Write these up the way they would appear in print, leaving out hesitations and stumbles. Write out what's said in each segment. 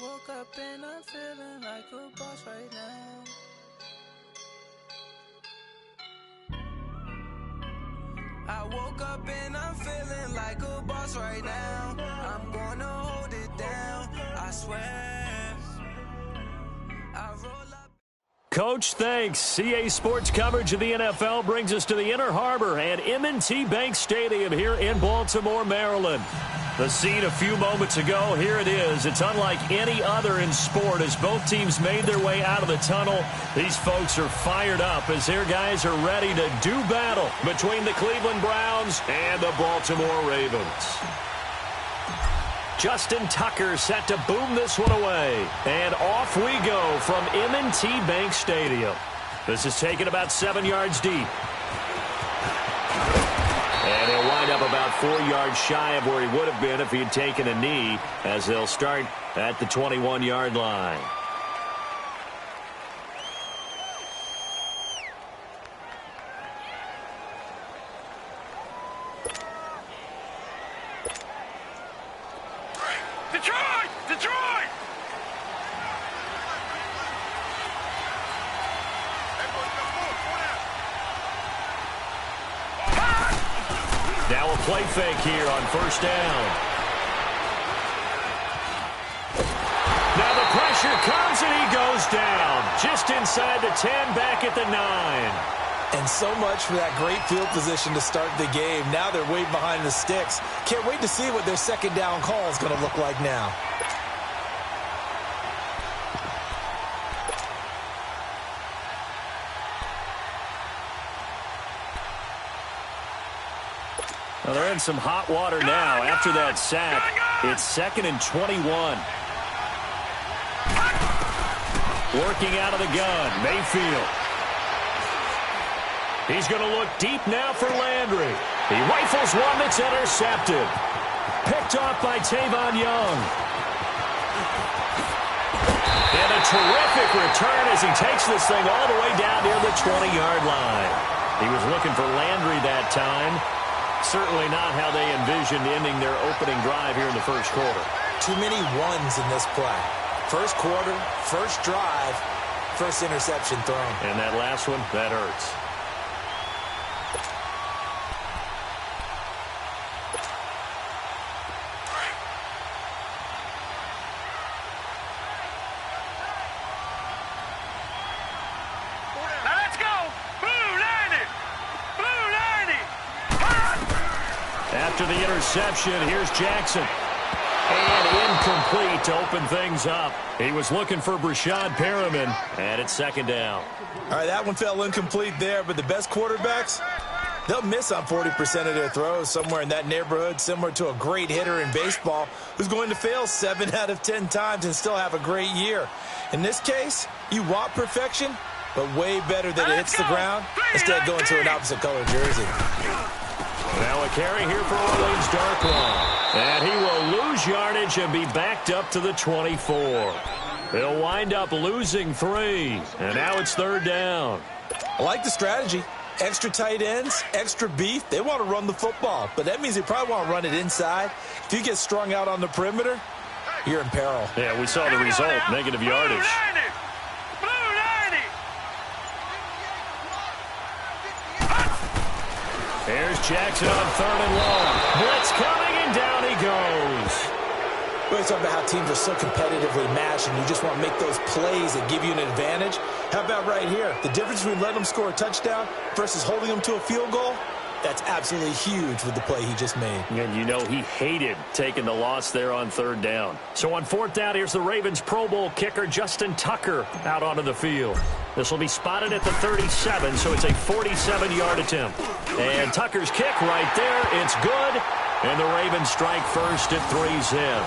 woke up and I'm feeling like a boss right now. I woke up and I'm feeling like a boss right now. I'm gonna hold it down, I swear. I roll up. Coach, thanks. CA Sports coverage of the NFL brings us to the Inner Harbor and M&T Bank Stadium here in Baltimore, Maryland. The scene a few moments ago, here it is. It's unlike any other in sport as both teams made their way out of the tunnel. These folks are fired up as their guys are ready to do battle between the Cleveland Browns and the Baltimore Ravens. Justin Tucker set to boom this one away. And off we go from M&T Bank Stadium. This is taken about 7 yards deep. And he'll wind up about 4 yards shy of where he would have been if he had taken a knee, as they'll start at the 21-yard line. Detroit! Detroit! Now a play fake here on first down. Now the pressure comes and he goes down. Just inside the 10, back at the 9. And so much for that great field position to start the game. Now they're way behind the sticks. Can't wait to see what their second down call is going to look like now. Well, they're in some hot water now after that sack. It's 2nd and 21. Working out of the gun, Mayfield. He's going to look deep now for Landry. He rifles one that's intercepted. Picked off by Tavon Young. And a terrific return as he takes this thing all the way down near the 20-yard line. He was looking for Landry that time. Certainly not how they envisioned ending their opening drive here in the first quarter. Too many ones in this play. First quarter, first drive, first interception thrown. And that last one, that hurts. After the interception, here's Jackson. And incomplete to open things up. He was looking for Brashad Perriman, and it's second down. All right, that one fell incomplete there, but the best quarterbacks, they'll miss on 40% of their throws, somewhere in that neighborhood, similar to a great hitter in baseball who's going to fail 7 out of 10 times and still have a great year. In this case, you want perfection, but way better that it hits the ground instead of going to an opposite color jersey. Now a carry here for Orleans Darkwa. And he will lose yardage and be backed up to the 24. They'll wind up losing 3. And now it's third down. I like the strategy. Extra tight ends, extra beef. They want to run the football, but that means they probably want to run it inside. If you get strung out on the perimeter, you're in peril. Yeah, we saw the result, negative yardage. Here's Jackson on 3rd and long. Blitz coming, and down he goes. We always talk about how teams are so competitively matched, and you just want to make those plays that give you an advantage. How about right here? The difference between letting them score a touchdown versus holding them to a field goal, that's absolutely huge with the play he just made. And you know he hated taking the loss there on 3rd down. So on 4th down, here's the Ravens Pro Bowl kicker Justin Tucker out onto the field. This will be spotted at the 37, so it's a 47-yard attempt. And Tucker's kick right there, it's good. And the Ravens strike first at 3-zip.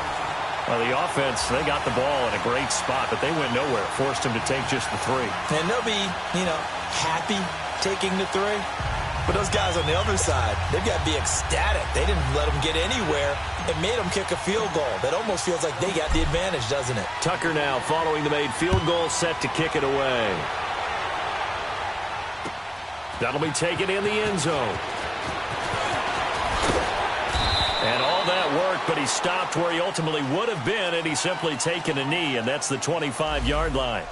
Well, the offense, they got the ball in a great spot, but they went nowhere. Forced him to take just the 3. And they'll be, happy taking the 3. But those guys on the other side, they've got to be ecstatic. They didn't let them get anywhere and made them kick a field goal. That almost feels like they got the advantage, doesn't it? Tucker now following the made field goal, set to kick it away. That'll be taken in the end zone. And all that work, but he stopped where he ultimately would have been, and he's simply taken a knee, and that's the 25-yard line.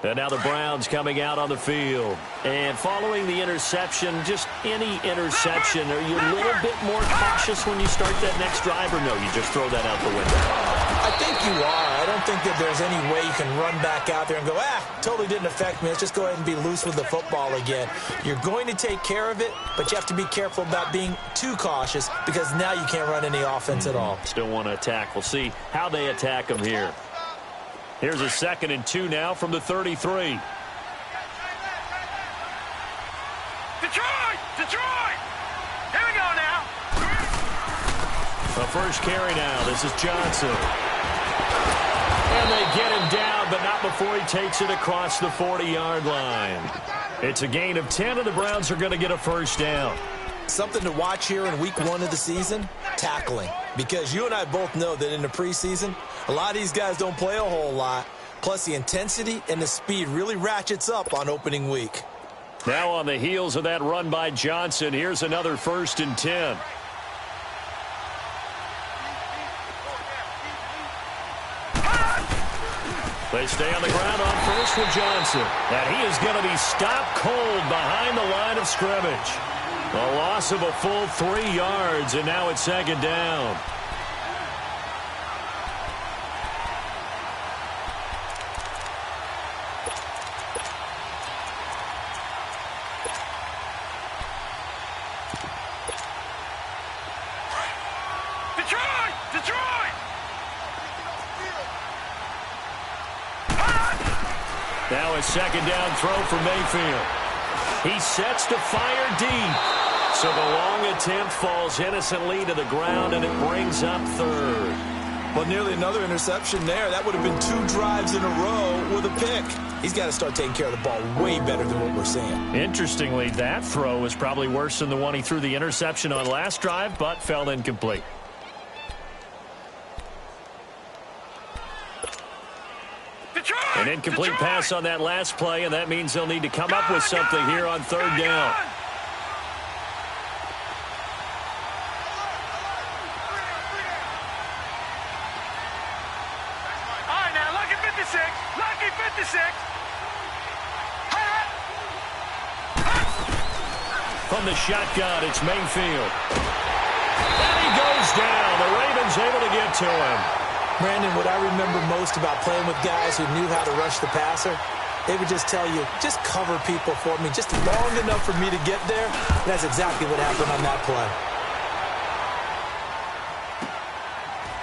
And now the Browns coming out on the field. And following the interception, just any interception, are you a little bit more cautious when you start that next drive, or no, you just throw that out the window? I think you are. I don't think that there's any way you can run back out there and go, totally didn't affect me. Let's just go ahead and be loose with the football again. You're going to take care of it, but you have to be careful about being too cautious because now you can't run any offense at all. Still want to attack. We'll see how they attack them here. Here's a 2nd and 2 now from the 33. Detroit! Detroit! Here we go now. The first carry now. This is Johnson. And they get him down, but not before he takes it across the 40-yard line. It's a gain of 10, and the Browns are going to get a first down. Something to watch here in week 1 of the season, tackling. Because you and I both know that in the preseason, a lot of these guys don't play a whole lot. Plus, the intensity and the speed really ratchets up on opening week. Now on the heels of that run by Johnson, here's another 1st and 10. They stay on the ground on first with Johnson. And he is going to be stopped cold behind the line of scrimmage. A loss of a full 3 yards, and now it's 2nd down. Detroit! Detroit! Now a 2nd down throw for Mayfield. He sets to fire deep. So the long attempt falls innocently to the ground, and it brings up 3rd. Well, nearly another interception there. That would have been 2 drives in a row with a pick. He's got to start taking care of the ball way better than what we're seeing. Interestingly, that throw was probably worse than the one he threw the interception on last drive, but fell incomplete. Detroit! An incomplete Detroit! pass on that last play, and that means they'll need to come up with something here on 3rd down. Lucky 56. From the shotgun, it's Mayfield. And he goes down. The Ravens able to get to him. Brandon, what I remember most about playing with guys who knew how to rush the passer, they would just tell you, just cover people for me, just long enough for me to get there. That's exactly what happened on that play.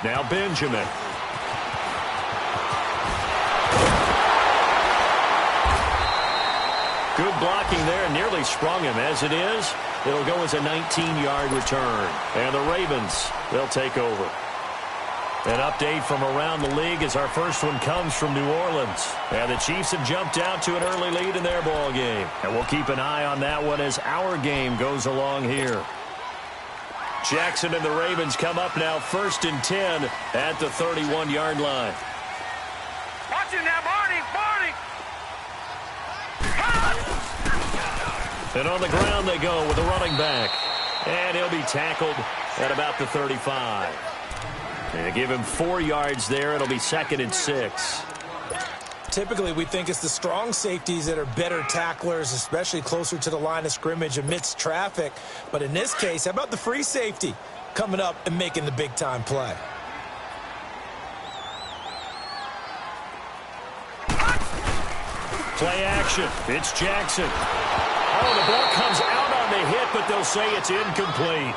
Now Benjamin. Good blocking there, nearly sprung him. As it is, it'll go as a 19-yard return. And the Ravens, they'll take over. An update from around the league as our first one comes from New Orleans. And the Chiefs have jumped out to an early lead in their ball game. And we'll keep an eye on that one as our game goes along here. Jackson and the Ravens come up now 1st and 10 at the 31-yard line. Watch it now, Barney! Barney! And on the ground they go with the running back. And he'll be tackled at about the 35. They give him 4 yards there. It'll be 2nd and 6. Typically, we think it's the strong safeties that are better tacklers, especially closer to the line of scrimmage amidst traffic. But in this case, how about the free safety coming up and making the big-time play? Play action. It's Jackson. Oh, the ball comes out on the hit, but they'll say it's incomplete.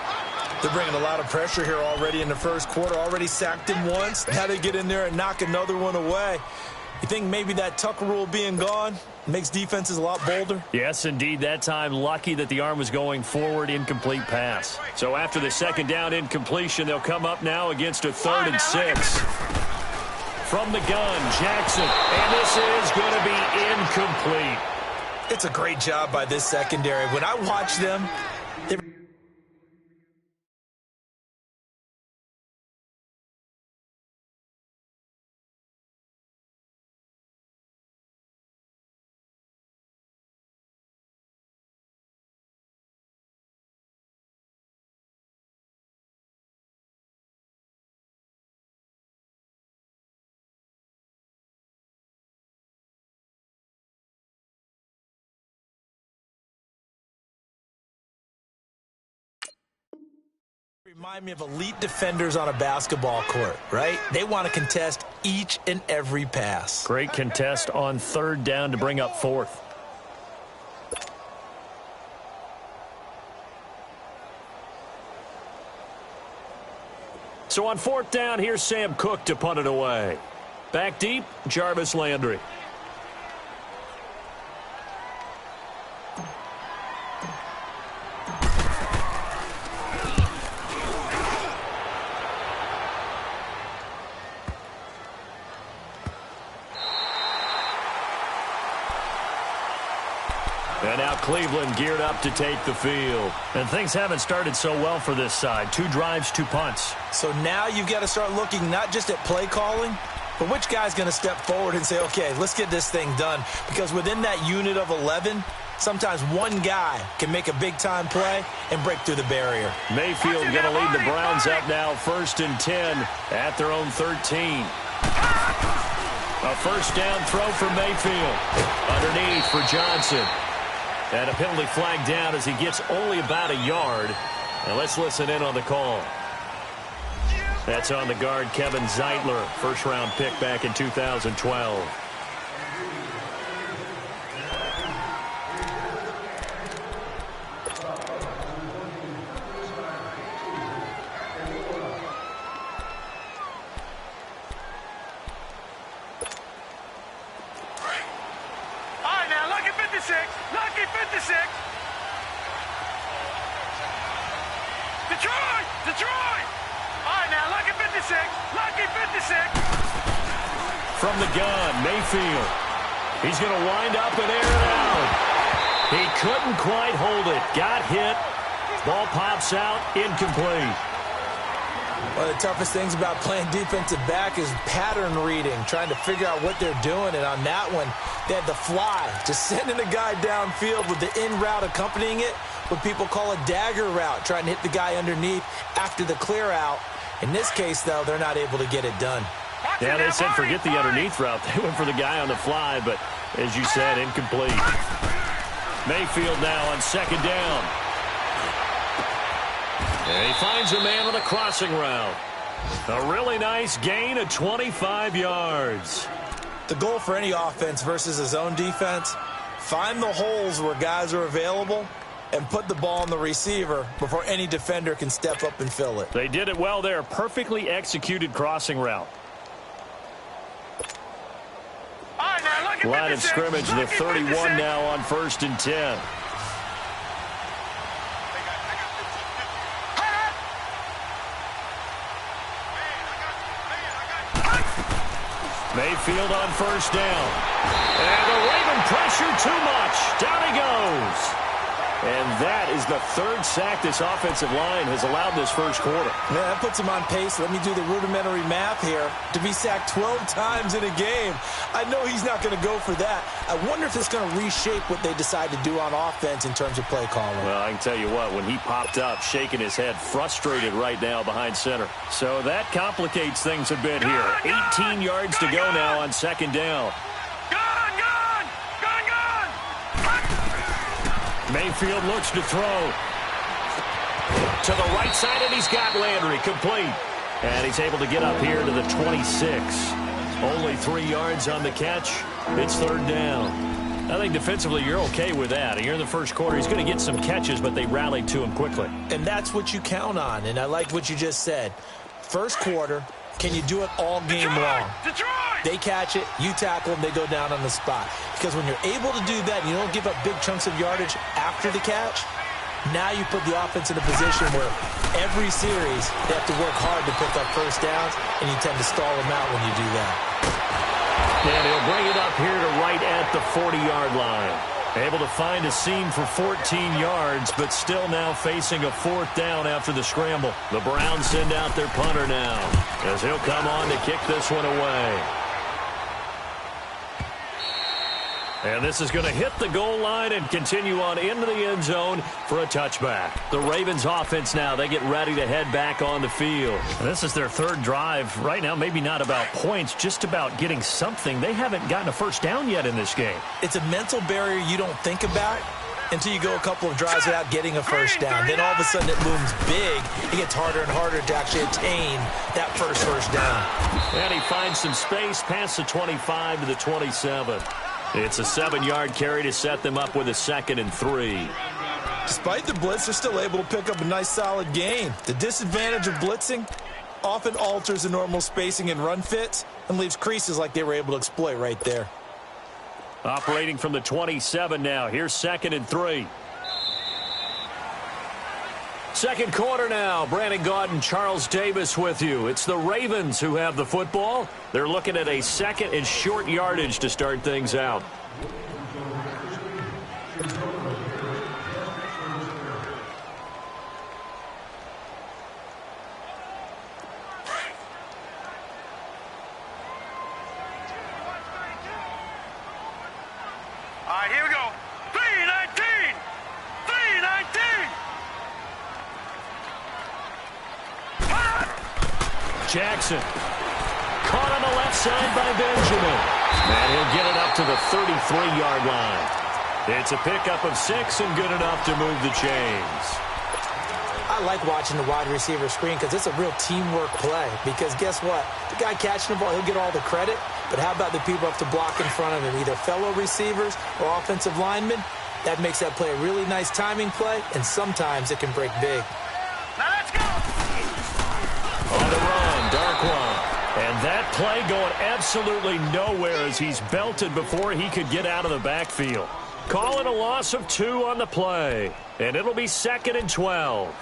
They're bringing a lot of pressure here already in the first quarter. Already sacked him once. Now they get in there and knock another one away. You think maybe that Tucker rule being gone makes defenses a lot bolder? Yes, indeed. That time, lucky that the arm was going forward. Incomplete pass. So after the 2nd down incompletion, they'll come up now against a 3rd and 6. From the gun, Jackson. And this is going to be incomplete. It's a great job by this secondary. When I watch them, they Remind me of elite defenders on a basketball court, right? They want to contest each and every pass. Great contest on third down to bring up fourth. So on fourth down, here's Sam Cook to punt it away. Back deep, Jarvis Landry. And now Cleveland geared up to take the field. And things haven't started so well for this side. 2 drives, 2 punts. So now you've got to start looking not just at play calling, but which guy's going to step forward and say, okay, let's get this thing done. Because within that unit of 11, sometimes one guy can make a big-time play and break through the barrier. Mayfield going to lead the Browns up now, 1st and 10 at their own 13. A first down throw for Mayfield. Underneath for Johnson. And a penalty flag down as he gets only about a yard. And let's listen in on the call. That's on the guard, Kevin Zeitler, first-round pick back in 2012. Detroit! All right, now, lucky 56. Lucky 56. From the gun, Mayfield. He's going to wind up and air it out. He couldn't quite hold it. Got hit. Ball pops out. Incomplete. One of the toughest things about playing defensive back is pattern reading, trying to figure out what they're doing. And on that one, they had the fly, just sending a guy downfield with the in route accompanying it, what people call a dagger route, trying to hit the guy underneath after the clear out. In this case, though, they're not able to get it done. Yeah, they said forget the underneath route. They went for the guy on the fly, but as you said, incomplete. Mayfield now on second down. And he finds a man on a crossing route. A really nice gain of 25 yards. The goal for any offense versus a zone defense, find the holes where guys are available and put the ball on the receiver before any defender can step up and fill it. They did it well there. Perfectly executed crossing route. Line of scrimmage, the 31 now on 1st and 10. Mayfield on first down. And the Raven pressure too much. Down he goes. And that is the 3rd sack this offensive line has allowed this first quarter. Man, that puts him on pace. Let me do the rudimentary math here. To be sacked 12 times in a game, I know he's not going to go for that. I wonder if it's going to reshape what they decide to do on offense in terms of play calling. Well, I can tell you what, when he popped up, shaking his head, frustrated right now behind center. So that complicates things a bit here. 18 yards to go now on second down. Mayfield looks to throw. To the right side, and he's got Landry complete. And he's able to get up here to the 26. Only 3 yards on the catch. It's third down. I think defensively you're okay with that. Here in the first quarter, he's going to get some catches, but they rallied to him quickly. And that's what you count on, and I like what you just said. First quarter, can you do it all game long? They catch it, you tackle them, they go down on the spot. Because when you're able to do that and you don't give up big chunks of yardage after the catch, now you put the offense in a position where every series they have to work hard to pick up first downs, and you tend to stall them out when you do that. And he'll bring it up here to right at the 40-yard line. Able to find a seam for 14 yards, but still now facing a 4th down after the scramble. The Browns send out their punter now, as he'll come on to kick this one away. And this is going to hit the goal line and continue on into the end zone for a touchback. The Ravens offense now, they get ready to head back on the field. And this is their 3rd drive. Right now, maybe not about points, just about getting something. They haven't gotten a first down yet in this game. It's a mental barrier you don't think about until you go a couple of drives without getting a first down. Then all of a sudden it looms big. It gets harder and harder to actually attain that first down. And he finds some space past the 25 to the 27. It's a 7-yard carry to set them up with a 2nd and 3. Despite the blitz, they're still able to pick up a nice solid gain. The disadvantage of blitzing often alters the normal spacing and run fits and leaves creases like they were able to exploit right there. Operating from the 27 now. Here's 2nd and 3. Second quarter now. Brandon Gaudin, Charles Davis with you. It's the Ravens who have the football. They're looking at a 2nd and short yardage to start things out. All right, here we go. 3-19. 3-19. Jackson. Caught on the left side by Benjamin. And he'll get it up to the 33-yard line. It's a pickup of 6 and good enough to move the chains. I like watching the wide receiver screen because it's a real teamwork play. Because guess what? The guy catching the ball, he'll get all the credit. But how about the people up to block in front of him, either fellow receivers or offensive linemen? That makes that play a really nice timing play, and sometimes it can break big. Now let's go. On the run, Darkwan. And that play going absolutely nowhere as he's belted before he could get out of the backfield. Calling a loss of 2 on the play. And it'll be 2nd and 12.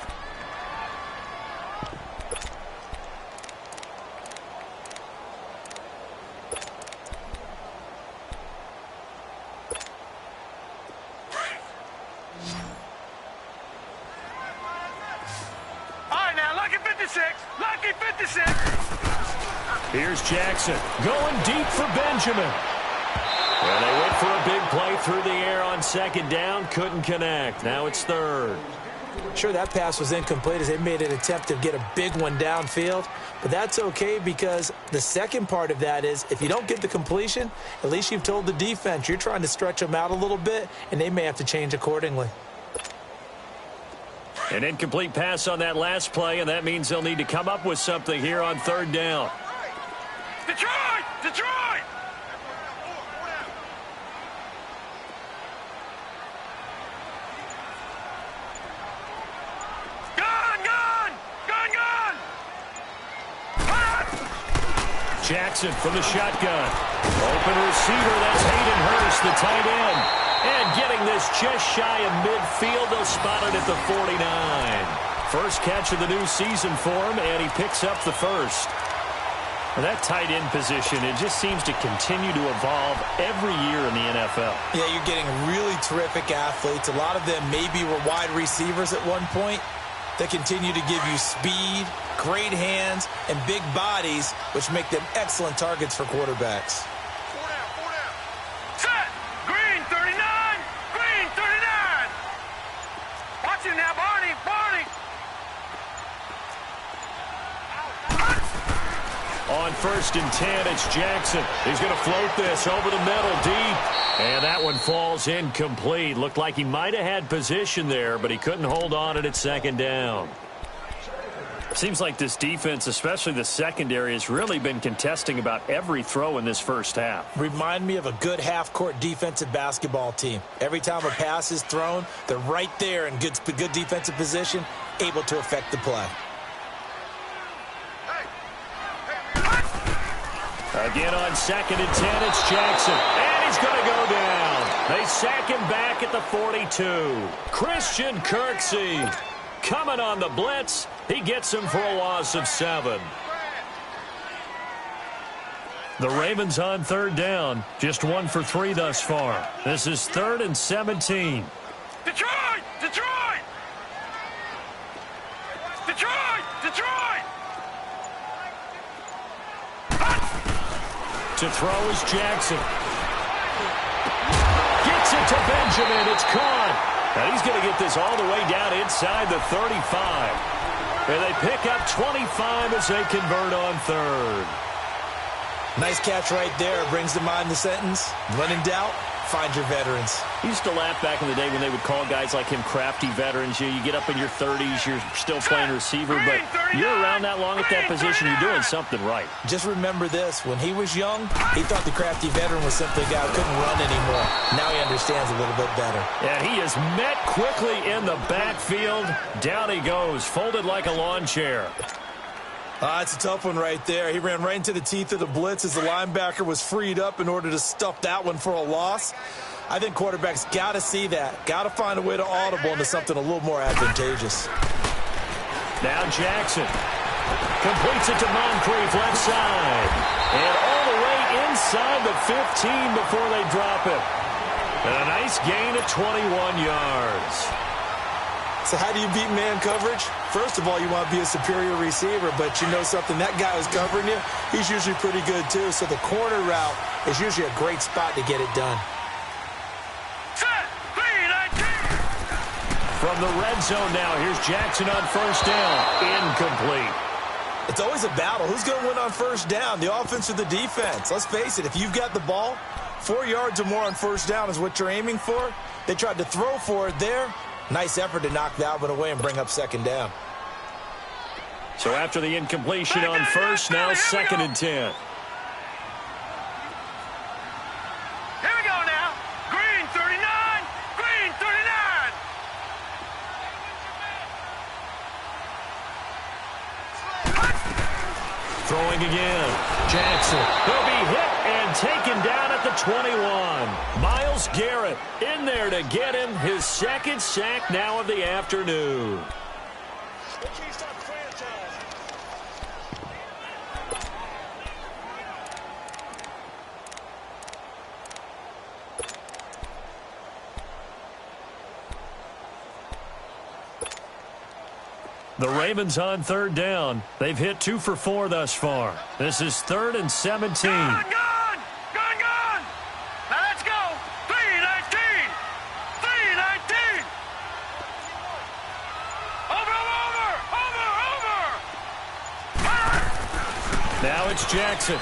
Lucky 56. Here's Jackson going deep for Benjamin. And they went for a big play through the air on 2nd down. Couldn't connect. Now it's 3rd. Sure, that pass was incomplete as they made an attempt to get a big one downfield. But that's okay because the second part of that is if you don't get the completion, at least you've told the defense you're trying to stretch them out a little bit, and they may have to change accordingly. An incomplete pass on that last play, and that means they'll need to come up with something here on 3rd down. Detroit! Detroit! Gun! Gun! Gun! Gun! Jackson from the shotgun. Open receiver, that's Hayden Hurst, the tight end. And getting this just shy of midfield, they'll spot it at the 49. First catch of the new season for him, and he picks up the first. Well, that tight end position, it just seems to continue to evolve every year in the NFL. Yeah, you're getting really terrific athletes. A lot of them maybe were wide receivers at one point. They continue to give you speed, great hands, and big bodies, which make them excellent targets for quarterbacks. Set! Green 39! Green 39! Watch him now, Barney! Barney! On 1st and 10, it's Jackson. He's going to float this over the middle deep. And that one falls incomplete. Looked like he might have had position there, but he couldn't hold on it at 2nd down. Seems like this defense, especially the secondary, has really been contesting about every throw in this first half. Remind me of a good half-court defensive basketball team. Every time a pass is thrown, they're right there in good defensive position, able to affect the play. Again on 2nd and 10, it's Jackson. And he's going to go down. They sack him back at the 42. Christian Kirksey coming on the blitz. He gets him for a loss of 7. The Ravens on 3rd down. Just 1 for 3 thus far. This is 3rd and 17. Detroit! Detroit! Detroit! Detroit! To throw is Jackson. Gets it to Benjamin. It's caught. And he's going to get this all the way down inside the 35. And they pick up 25 as they convert on 3rd. Nice catch right there. Brings to mind the sentence. When in doubt, find your veterans. I used to laugh back in the day when they would call guys like him crafty veterans. You get up in your 30s, you're still playing receiver, but you're around that long at that position, you're doing something right. Just remember this. When he was young, he thought the crafty veteran was simply a guy who couldn't run anymore. Now he understands a little bit better. And he is met quickly in the backfield. Down he goes, folded like a lawn chair. It's a tough one right there. He ran right into the teeth of the blitz as the linebacker was freed up in order to stuff that one for a loss. I think quarterbacks got to see that. Got to find a way to audible into something a little more advantageous. Now Jackson completes it to Moncrief left side. And all the way inside the 15 before they drop it. And a nice gain of 21 yards. So how do you beat man coverage? First of all, you want to be a superior receiver, but you know something, that guy who's covering you, he's usually pretty good too. So the corner route is usually a great spot to get it done. From the red zone now, here's Jackson on first down. Incomplete. It's always a battle. Who's going to win on first down, the offense or the defense? Let's face it, if you've got the ball, 4 yards or more on first down is what you're aiming for. They tried to throw for it there. Nice effort to knock that one away and bring up second down. So after the incompletion on first, now second and 10. Here we go now. Green 39. Green 39. Throwing again. Jackson. He'll be hit and taken down at the 21. Myles Garrett in there to get him his second sack now of the afternoon. The Ravens on third down. They've hit 2 for 4 thus far. This is 3rd and 17. Gone! Now let's go! 3-19! 3-19! Over! Now it's Jackson.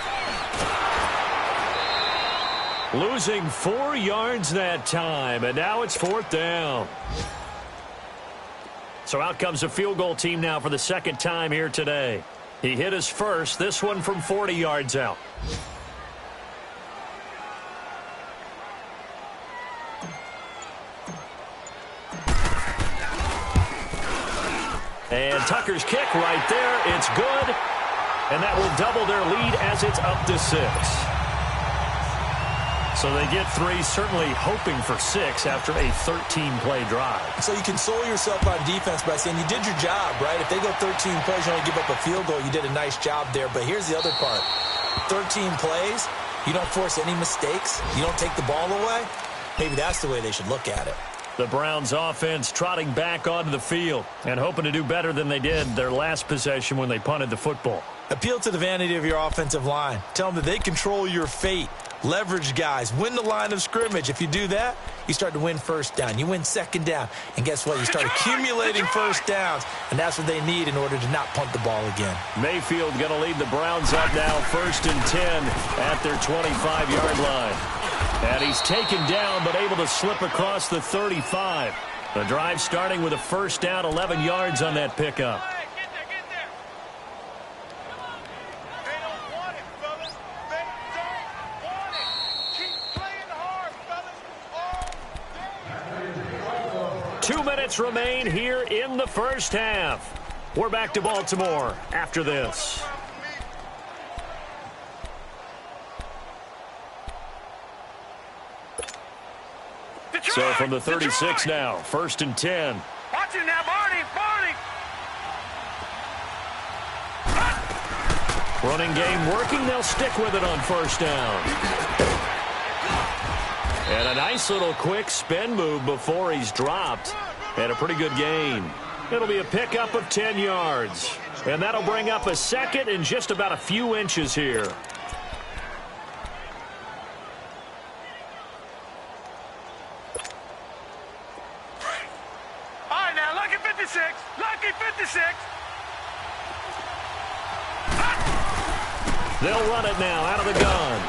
Losing 4 yards that time, and now it's 4th down. So out comes a field goal team now for the second time here today. He hit his first, this one from 40 yards out. And Tucker's kick right there. It's good. And that will double their lead as it's up to 6. So they get 3, certainly hoping for 6 after a 13-play drive. So you console yourself on defense by saying you did your job, right? If they go 13 plays, you only give up a field goal, you did a nice job there. But here's the other part. 13 plays, you don't force any mistakes, you don't take the ball away. Maybe that's the way they should look at it. The Browns offense trotting back onto the field and hoping to do better than they did their last possession when they punted the football. Appeal to the vanity of your offensive line. Tell them that they control your fate. Leverage guys. Win the line of scrimmage. If you do that, you start to win first down. You win second down. And guess what? You start accumulating first downs. And that's what they need in order to not punt the ball again. Mayfield going to lead the Browns up now 1st and 10 at their 25-yard line. And he's taken down but able to slip across the 35. The drive starting with a first down, 11 yards on that pickup. They don't want it, fellas. They don't want it. Keep playing hard, fellas. All day. 2 minutes remain here in the first half. We're back to Baltimore after this. So from the 36 now, 1st and 10. Watch it now, Barney. Running game working. They'll stick with it on first down. And a nice little quick spin move before he's dropped. And a pretty good gain. It'll be a pickup of 10 yards. And that'll bring up a second and just about a few inches here. All right, now, lucky 56. Lucky 56. They'll run it now out of the gun.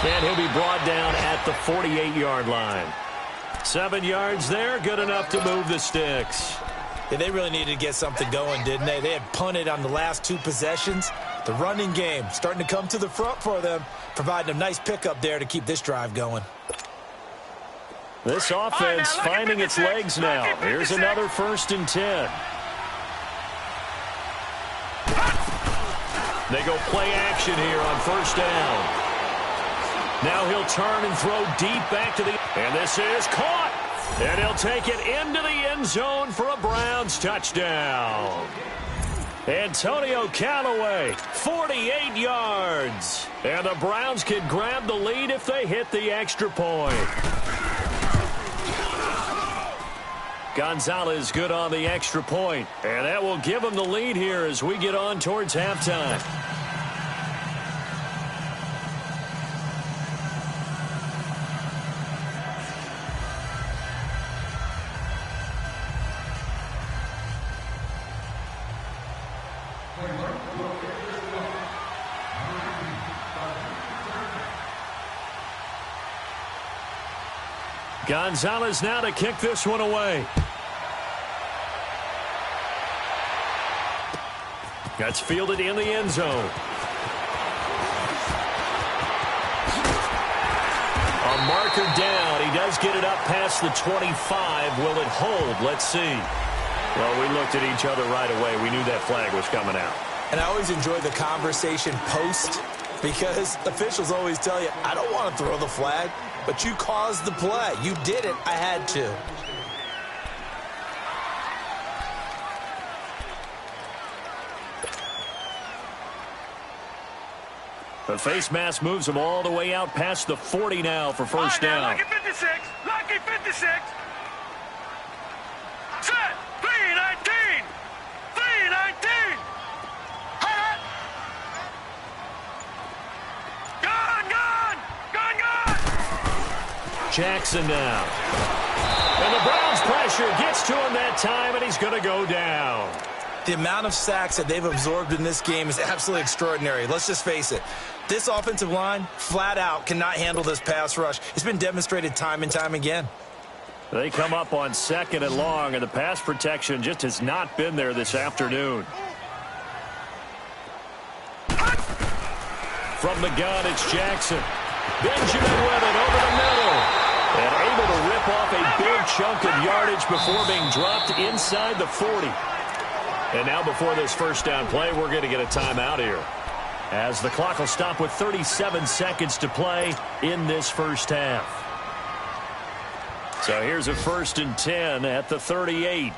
And he'll be brought down at the 48-yard line. 7 yards there, good enough to move the sticks. Yeah, they really needed to get something going, didn't they? They had punted on the last 2 possessions. The running game starting to come to the front for them, providing a nice pickup there to keep this drive going. This offense finding its legs now. Here's another 1st and 10. They go play action here on 1st down. Now he'll turn and throw deep back to the... And this is caught. And he'll take it into the end zone for a Browns touchdown. Antonio Callaway, 48 yards. And the Browns can grab the lead if they hit the extra point. Gonzalez good on the extra point. And that will give them the lead here as we get on towards halftime. Gonzalez now to kick this one away. That's fielded in the end zone. A marker down. He does get it up past the 25. Will it hold? Let's see. Well, we looked at each other right away. We knew that flag was coming out. And I always enjoy the conversation post because officials always tell you, I don't want to throw the flag, but you caused the play. You did it. I had to. The face mask moves him all the way out past the 40 now for 1st down. Lucky 56. Lucky 56. Set. 319. 319. Gone, gone. Gone, gone. Jackson now. And the Browns pressure gets to him that time, and he's going to go down. The amount of sacks that they've absorbed in this game is absolutely extraordinary. Let's just face it. This offensive line, flat out, cannot handle this pass rush. It's been demonstrated time and time again. They come up on 2nd and long, and the pass protection just has not been there this afternoon. From the gun, it's Jackson. Benjamin with it over the middle. And able to rip off a big chunk of yardage before being dropped inside the 40. And now before this 1st down play, we're going to get a timeout here, as the clock will stop with 37 seconds to play in this 1st half. So here's a 1st and 10 at the 38.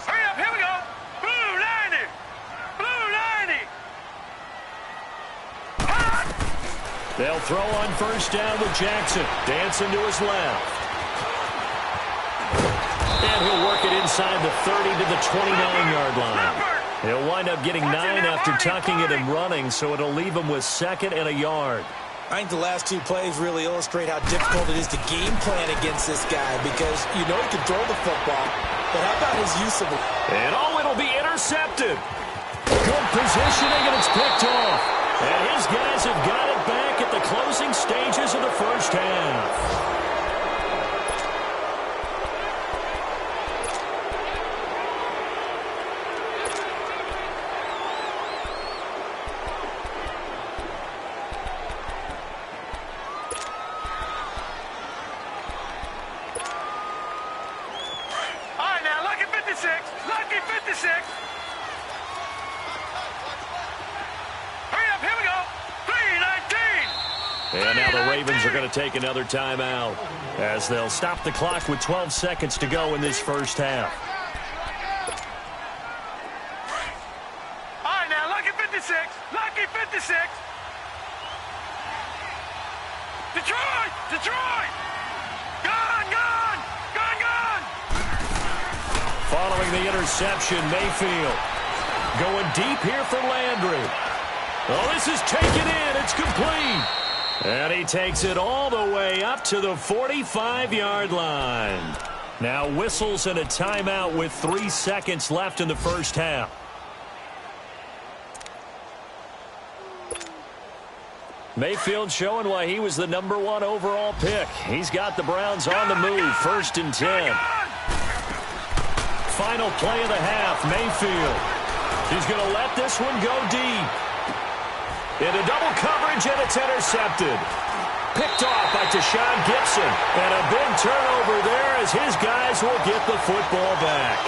Hurry up, here we go. Blue 90. Blue 90. They'll throw on 1st down with Jackson. Dancing to his left. And he'll work it inside the 30 to the 29-yard line. He'll wind up getting 9 after tucking it and running, so it'll leave him with 2nd and a yard. I think the last 2 plays really illustrate how difficult it is to game plan against this guy because you know he can throw the football, but how about his use of it? And it'll be intercepted. Good positioning, and it's picked off. And his guys have got it back at the closing stages of the 1st half. And now the Ravens are going to take another timeout as they'll stop the clock with 12 seconds to go in this 1st half. All right, now, lucky 56. Lucky 56. Detroit! Detroit! Gone, gone! Gone, gone! Following the interception, Mayfield going deep here for Landry. Oh, this is taken in. It's complete. And he takes it all the way up to the 45-yard line. Now whistles and a timeout with 3 seconds left in the 1st half. Mayfield showing why he was the #1 overall pick. He's got the Browns on the move, 1st and 10. Final play of the half, Mayfield. He's going to let this one go deep. Into double coverage, and it's intercepted. Picked off by Tashawn Gibson. And a big turnover there as his guys will get the football back.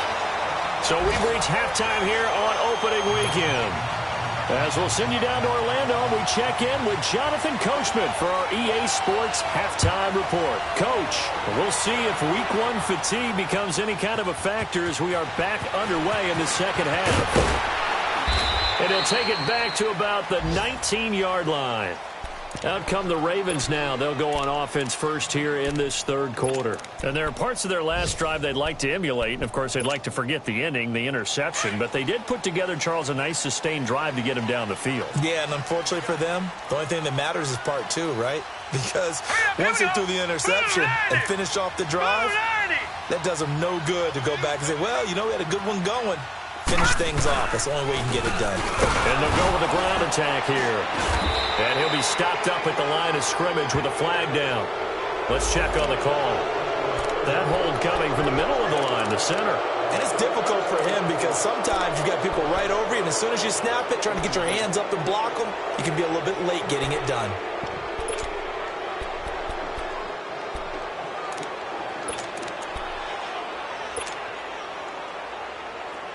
So we've reached halftime here on opening weekend. As we'll send you down to Orlando, we check in with Jonathan Coachman for our EA Sports Halftime Report. Coach, we'll see if Week 1 fatigue becomes any kind of a factor as we are back underway in the second half. And he'll take it back to about the 19-yard line. Out come the Ravens now. They'll go on offense first here in this third quarter. And there are parts of their last drive they'd like to emulate. And, of course, they'd like to forget the ending, the interception. But they did put together, Charles, a nice sustained drive to get him down the field. Yeah, and unfortunately for them, the only thing that matters is part 2, right? Because once they threw the interception and finished off the drive, that does them no good to go back and say, well, you know, we had a good one going. Finish things off. That's the only way you can get it done. And they'll go with a ground attack here. And he'll be stopped up at the line of scrimmage with a flag down. Let's check on the call. That hold coming from the middle of the line, the center. And it's difficult for him because sometimes you've got people right over you, and as soon as you snap it, trying to get your hands up and block them, you can be a little bit late getting it done.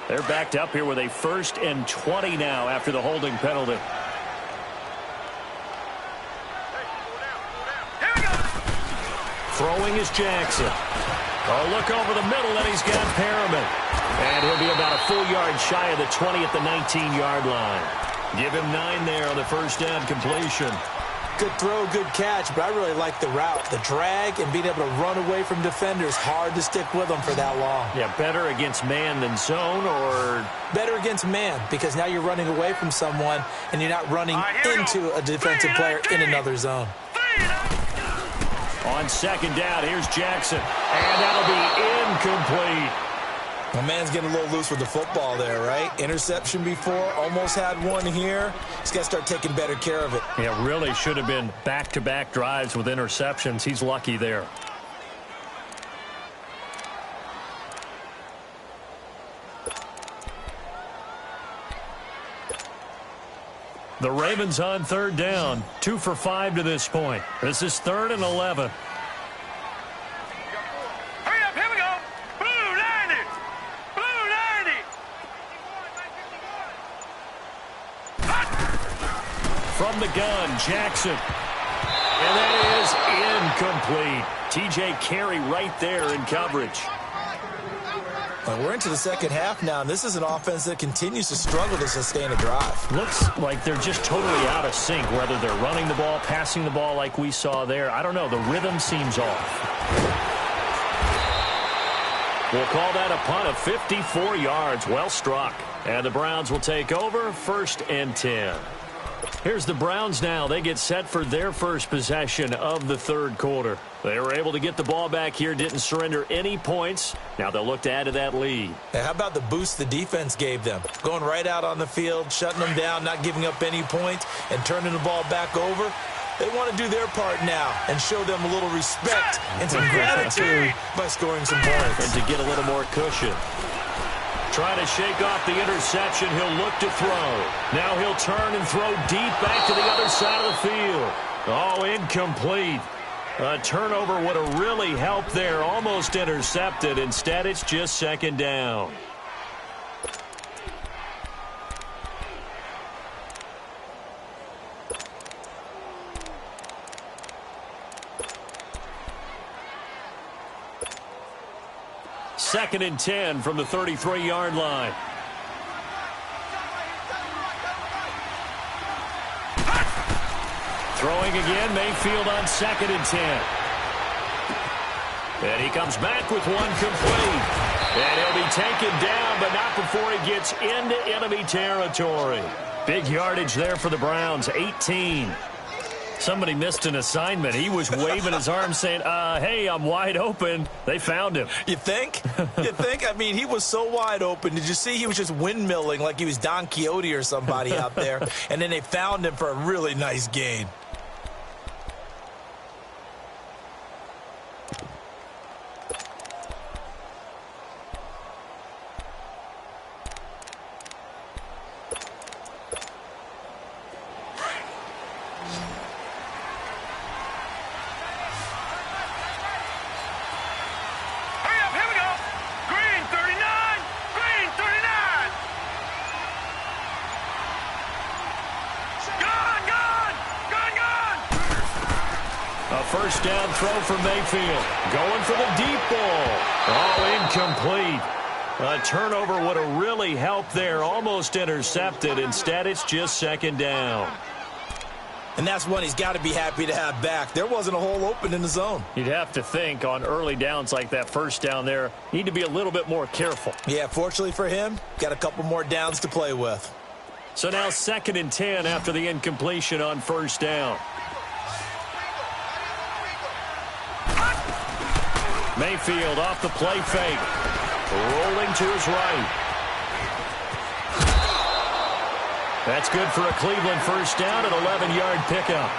They're backed up here with a 1st and 20 now after the holding penalty. Throwing is Jackson. Oh, look over the middle, and he's got Perriman. And he'll be about a full yard shy of the 20 at the 19-yard line. Give him 9 there on the first down completion. Good throw, good catch, but I really like the route. The drag and being able to run away from defenders, hard to stick with them for that long. Yeah, better against man than zone, or? Better against man, because now you're running away from someone and you're not running into a defensive player in another zone. On second down, here's Jackson. And that'll be incomplete. My man's getting a little loose with the football there, right? Interception before, almost had one here. He's got to start taking better care of it. Yeah, really should have been back-to-back drives with interceptions. He's lucky there. The Ravens on third down. 2 for 5 to this point. This is 3rd and 11. Hurry up, here we go. Blue 90. Blue 90. From the gun, Jackson. And that is incomplete. TJ Carey right there in coverage. We're into the second half now, and this is an offense that continues to struggle to sustain a drive. Looks like they're just totally out of sync, whether they're running the ball, passing the ball like we saw there. I don't know. The rhythm seems off. We'll call that a punt of 54 yards. Well struck. And the Browns will take over, 1st and 10. Here's the Browns now. They get set for their first possession of the third quarter. They were able to get the ball back here, didn't surrender any points. Now they'll look to add to that lead. Hey, how about the boost the defense gave them? Going right out on the field, shutting them down, not giving up any points, and turning the ball back over. They want to do their part now and show them a little respect and some gratitude by scoring some points. And to get a little more cushion. Trying to shake off the interception. He'll look to throw. Now he'll turn and throw deep back to the other side of the field. Oh, incomplete. A turnover would have really helped there. Almost intercepted. Instead, it's just 2nd down. Second and 10 from the 33-yard line. Throwing again, Mayfield on 2nd and 10. And he comes back with one complete. And he'll be taken down, but not before he gets into enemy territory. Big yardage there for the Browns, 18. Somebody missed an assignment. He was waving his arm saying, hey, I'm wide open. They found him. You think? You think? I mean, he was so wide open. Did you see he was just windmilling like he was Don Quixote or somebody out there? And then they found him for a really nice gain. first down throw for Mayfield. Going for the deep ball. Oh, incomplete. A turnover would have really helped there. Almost intercepted. Instead, it's just second down. And that's one he's got to be happy to have back. There wasn't a hole open in the zone. You'd have to think on early downs like that first down there, need to be a little bit more careful. Yeah, fortunately for him, got a couple more downs to play with. So now 2nd and 10 after the incompletion on first down. Mayfield off the play fake. Rolling to his right. That's good for a Cleveland first down, an 11-yard pickup.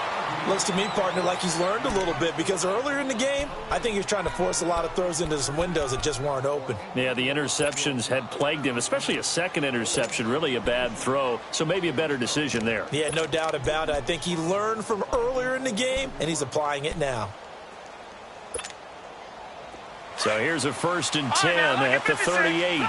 Looks to me, partner, like he's learned a little bit because earlier in the game, I think he was trying to force a lot of throws into some windows that just weren't open. Yeah, the interceptions had plagued him, especially a second interception, really a bad throw, so maybe a better decision there. Yeah, no doubt about it. I think he learned from earlier in the game, and he's applying it now. So here's a 1st and 10 at the 38.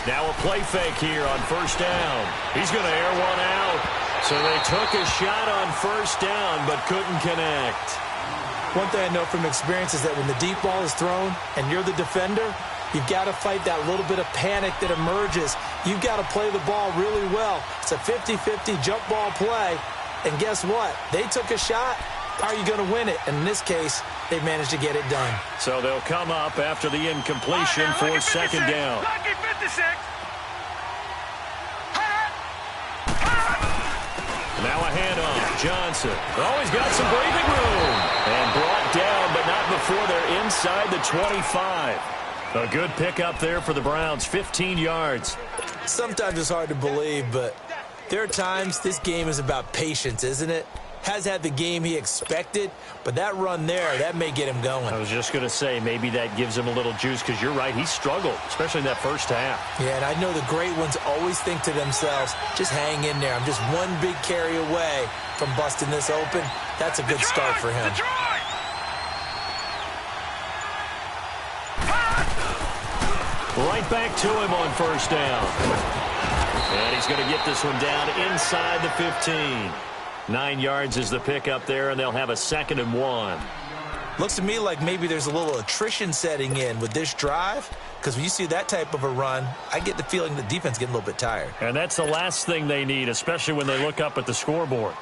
Now a play fake here on first down. He's going to air one out. So they took a shot on first down but couldn't connect. One thing I know from experience is that when the deep ball is thrown and you're the defender, you've got to fight that little bit of panic that emerges. You've got to play the ball really well. It's a 50-50 jump ball play. And guess what? They took a shot. How are you going to win it? And in this case, they managed to get it done. So they'll come up after the incompletion for second down. Now a handoff. Johnson. Oh, he's got some breathing room. And brought down, but not before they're inside the 25. A good pickup there for the Browns. 15 yards. Sometimes it's hard to believe, but there are times this game is about patience, isn't it? Has had the game he expected, but that run there, that may get him going. I was just going to say, maybe that gives him a little juice, because you're right, he struggled, especially in that first half. Yeah, and I know the great ones always think to themselves, just hang in there. I'm just one big carry away from busting this open. That's a good start for him. Right back to him on first down. And he's going to get this one down inside the 15. 9 yards is the pickup there, and they'll have a 2nd and 1. Looks to me like maybe there's a little attrition setting in with this drive, because when you see that type of a run, I get the feeling the defense getting a little bit tired. And that's the last thing they need, especially when they look up at the scoreboard.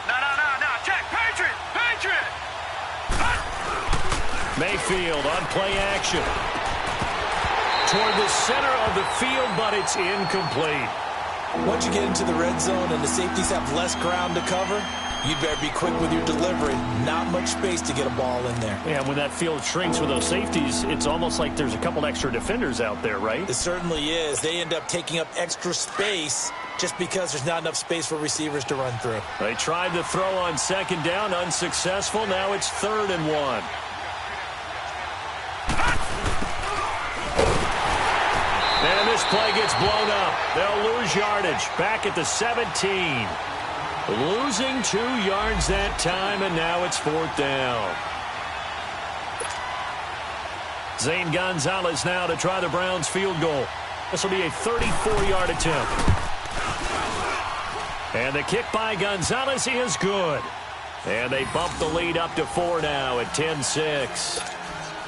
No. Check. Patriot. Mayfield on play action. Toward the center of the field, but it's incomplete. Once you get into the red zone and the safeties have less ground to cover, you better be quick with your delivery. Not much space to get a ball in there. Yeah, when that field shrinks with those safeties, it's almost like there's a couple extra defenders out there, right? It certainly is. They end up taking up extra space just because there's not enough space for receivers to run through. They tried to throw on second down, unsuccessful. Now it's 3rd and 1. And this play gets blown up. They'll lose yardage. Back at the 17. Losing 2 yards that time, and now it's 4th down. Zane Gonzalez now to try the Browns field goal. This will be a 34-yard attempt. And the kick by Gonzalez is good. And they bump the lead up to 4 now at 10-6.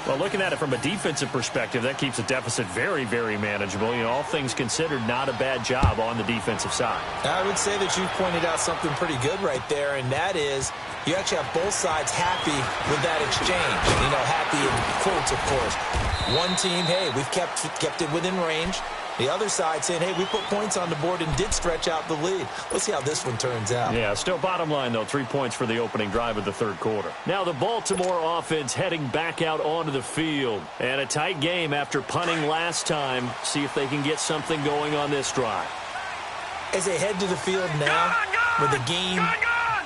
Well, looking at it from a defensive perspective, that keeps the deficit very, very manageable. You know, all things considered, not a bad job on the defensive side. I would say that you've pointed out something pretty good right there, and that is you actually have both sides happy with that exchange. You know, happy in quotes, of course. One team, hey, we've kept it within range. The other side saying, hey, we put points on the board and did stretch out the lead. Let's see how this one turns out. Yeah, still bottom line, though, 3 points for the opening drive of the 3rd quarter. Now the Baltimore offense heading back out onto the field. And a tight game after punting last time. See if they can get something going on this drive. As they head to the field now, with the game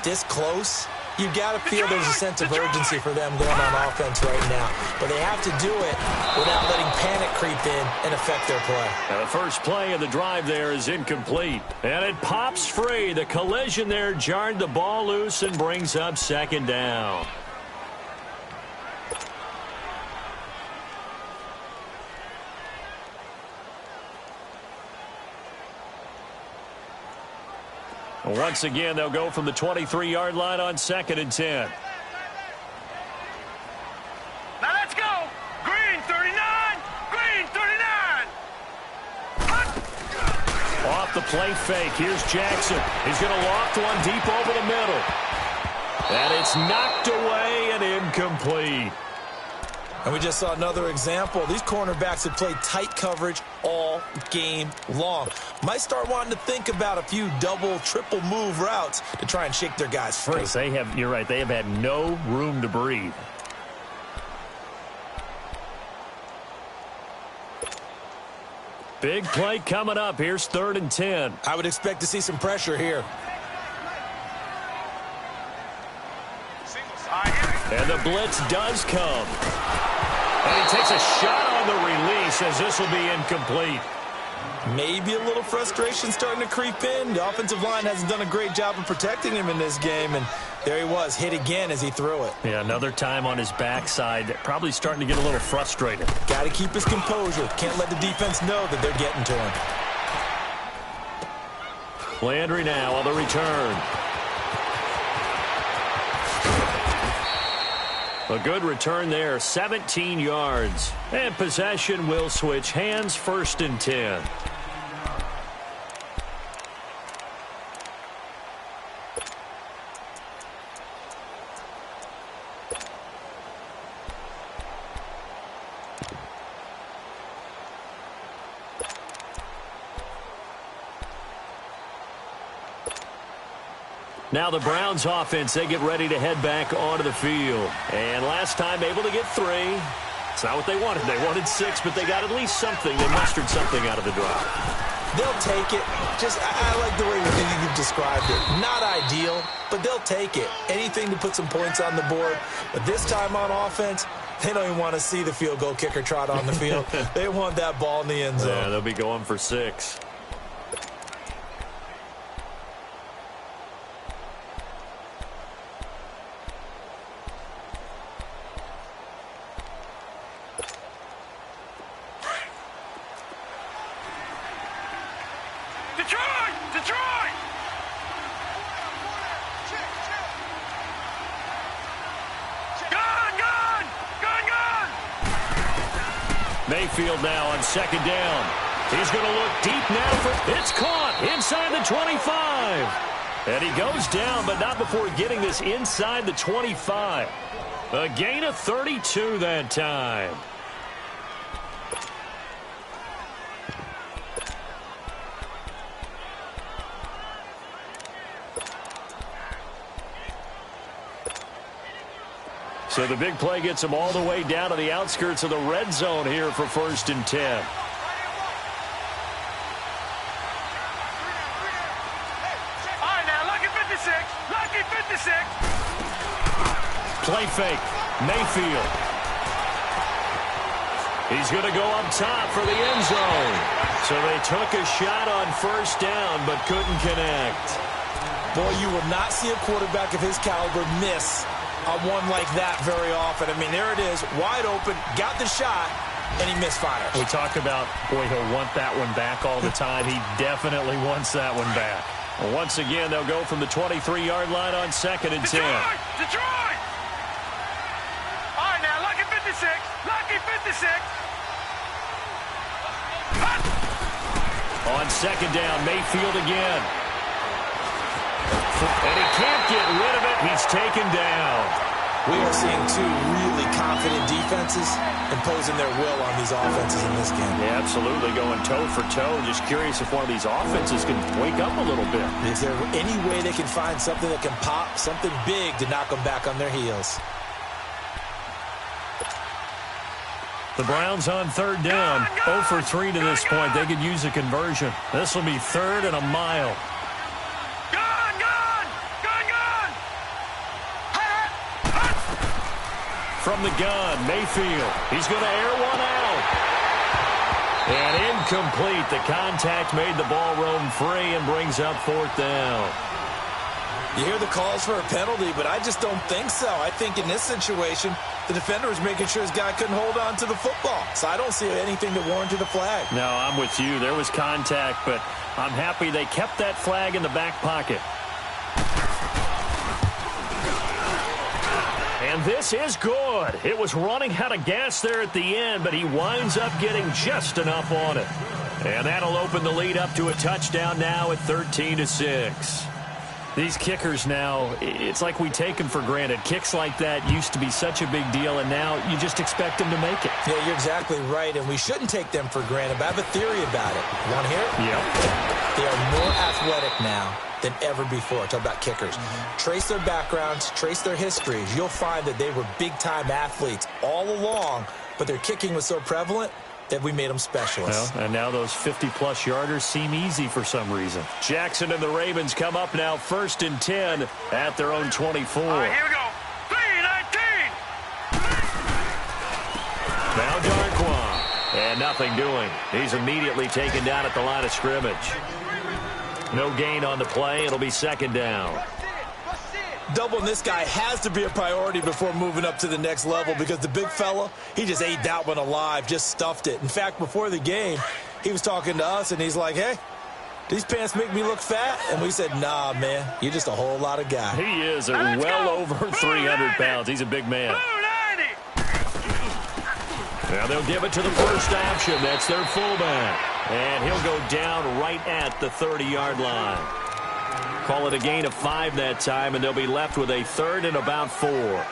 this close, you've got to feel there's a sense of urgency for them going on offense right now. But they have to do it without letting panic creep in and affect their play. Now the first play of the drive there is incomplete. And it pops free. The collision there jarred the ball loose and brings up 2nd down. Once again, they'll go from the 23-yard line on 2nd and 10. Now let's go. Green 39. Green 39. Off the play fake. Here's Jackson. He's going to loft one deep over the middle. And it's knocked away and incomplete. And we just saw another example. These cornerbacks have played tight coverage all game long. Might start wanting to think about a few double, triple move routes to try and shake their guys free. You're right, they have had no room to breathe. Big play coming up. Here's 3rd and 10. I would expect to see some pressure here. And the blitz does come. And he takes a shot on the release as this will be incomplete. Maybe a little frustration starting to creep in. The offensive line hasn't done a great job of protecting him in this game, and there he was, hit again as he threw it. Yeah, another time on his backside, probably starting to get a little frustrated. Got to keep his composure. Can't let the defense know that they're getting to him. Landry now on the return. A good return there, 17 yards. And possession will switch hands, 1st and 10. Now the Browns offense, they get ready to head back onto the field. And last time able to get 3. It's not what they wanted. They wanted 6, but they got at least something. They mustered something out of the drive. They'll take it. I like the way you described it. Not ideal, but they'll take it. Anything to put some points on the board. But this time on offense, they don't even want to see the field goal kicker trot on the field. They want that ball in the end zone. Yeah, they'll be going for 6. Detroit! Gun! Mayfield now on 2nd down. He's going to look deep now for it's caught inside the 25. And he goes down, but not before getting this inside the 25. A gain of 32 that time. So the big play gets him all the way down to the outskirts of the red zone here for 1st and 10. All right, now, lucky 56. Lucky 56. Play fake. Mayfield. He's going to go up top for the end zone. So they took a shot on 1st down, but couldn't connect. Boy, you will not see a quarterback of his caliber miss on one like that very often. I mean, there it is, wide open, got the shot, and he misfires. We talk about, boy, he'll want that one back all the time. He definitely wants that one back. Well, once again, they'll go from the 23-yard line on 2nd and 10. Detroit! All right, now, lucky 56. Lucky 56. On 2nd down, Mayfield again. And he can't get rid of it. He's taken down. We are seeing 2 really confident defenses imposing their will on these offenses in this game. Yeah, absolutely, going toe for toe. Just curious if one of these offenses can wake up a little bit. Is there any way they can find something that can pop, something big to knock them back on their heels? The Browns on 3rd down, 0 for 3 to this point. They could use a conversion. This will be 3rd and a mile. From the gun, Mayfield. He's going to air one out. And incomplete. The contact made the ball roam free and brings up 4th down. You hear the calls for a penalty, but I just don't think so. I think in this situation, the defender was making sure his guy couldn't hold on to the football. So I don't see anything that warranted a flag. No, I'm with you. There was contact, but I'm happy they kept that flag in the back pocket. And this is good. It was running out of gas there at the end, but he winds up getting just enough on it. And that'll open the lead up to a touchdown now at 13-6. These kickers now, it's like we take them for granted. Kicks like that used to be such a big deal, and now you just expect them to make it. Yeah, you're exactly right, and we shouldn't take them for granted, but I have a theory about it. You want to hear it? Yep. They are more athletic now than ever before. Talk about kickers. Trace their backgrounds, trace their histories. You'll find that they were big-time athletes all along, but their kicking was so prevalent that we made them specialists. Well, and now those 50-plus yarders seem easy for some reason. Jackson and the Ravens come up now 1st and 10 at their own 24. All right, here we go. 3-19. Now Darquan. And nothing doing. He's immediately taken down at the line of scrimmage. No gain on the play. It'll be 2nd down. Doubling this guy has to be a priority before moving up to the next level because the big fella, he just ate that one alive, just stuffed it. In fact, before the game, he was talking to us, and he's like, hey, these pants make me look fat? And we said, nah, man, you're just a whole lot of guy. He is well over 300 pounds. He's a big man. Now they'll give it to the first option. That's their fullback. And he'll go down right at the 30-yard line. Call it a gain of 5 that time, and they'll be left with a 3rd and about 4.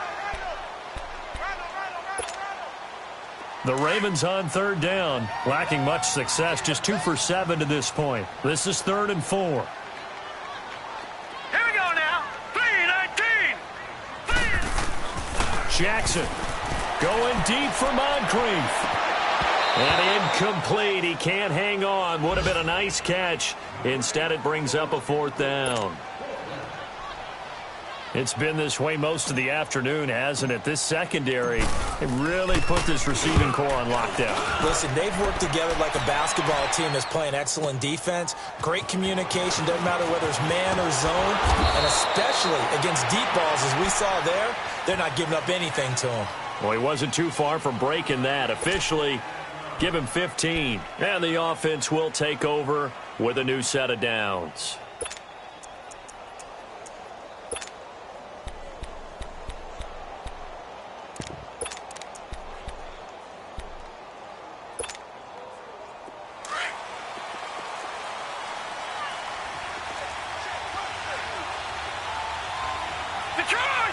The Ravens on 3rd down, lacking much success, just 2 for 7 to this point. This is 3rd and 4. Here we go now. 3-19. Jackson going deep for Moncrief. And incomplete. He can't hang on. Would have been a nice catch. Instead, it brings up a 4th down. It's been this way most of the afternoon, hasn't it? This secondary, they really put this receiving core on lockdown. Listen, they've worked together like a basketball team that's playing excellent defense. Great communication, doesn't matter whether it's man or zone. And especially against deep balls, as we saw there, they're not giving up anything to them. Well, he wasn't too far from breaking that. Officially, give him 15. And the offense will take over with a new set of downs. Detroit!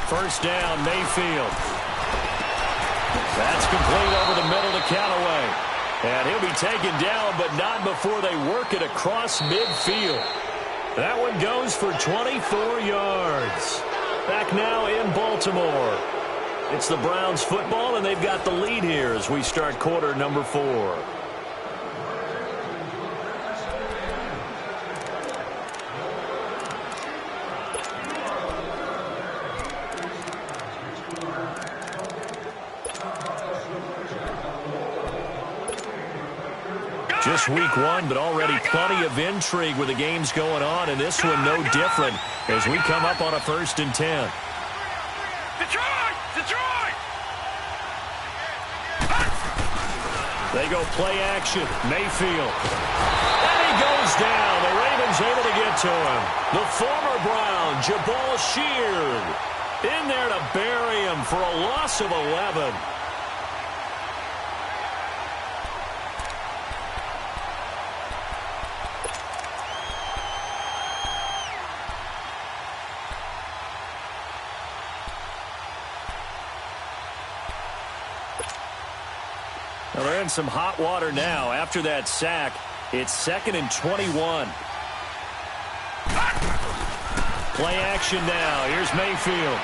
First down, Mayfield. That's complete over the middle to Callaway. And he'll be taken down, but not before they work it across midfield. That one goes for 24 yards. Back now in Baltimore. It's the Browns football, and they've got the lead here as we start quarter number 4. Just week 1, but already plenty of intrigue with the games going on, and this one no different as we come up on a 1st and 10. Detroit! They go play action. Mayfield. And he goes down. The Ravens able to get to him. The former Brown, Jabal Sheard, in there to bury him for a loss of 11. Well, they're in some hot water now. After that sack, it's 2nd and 21. Play action now. Here's Mayfield.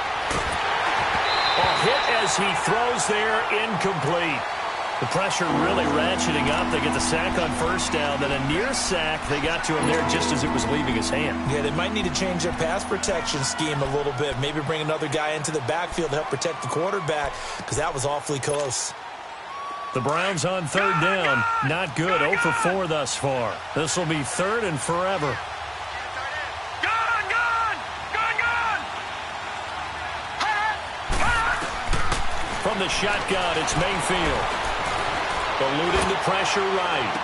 A hit as he throws there, incomplete. The pressure really ratcheting up. They get the sack on first down. Then a near sack. They got to him there just as it was leaving his hand. Yeah, they might need to change their pass protection scheme a little bit. Maybe bring another guy into the backfield to help protect the quarterback because that was awfully close. The Browns on 3rd down. Not good. 0 for 4 thus far. This will be 3rd and forever. From the shotgun, it's Mayfield. Eluding the pressure right.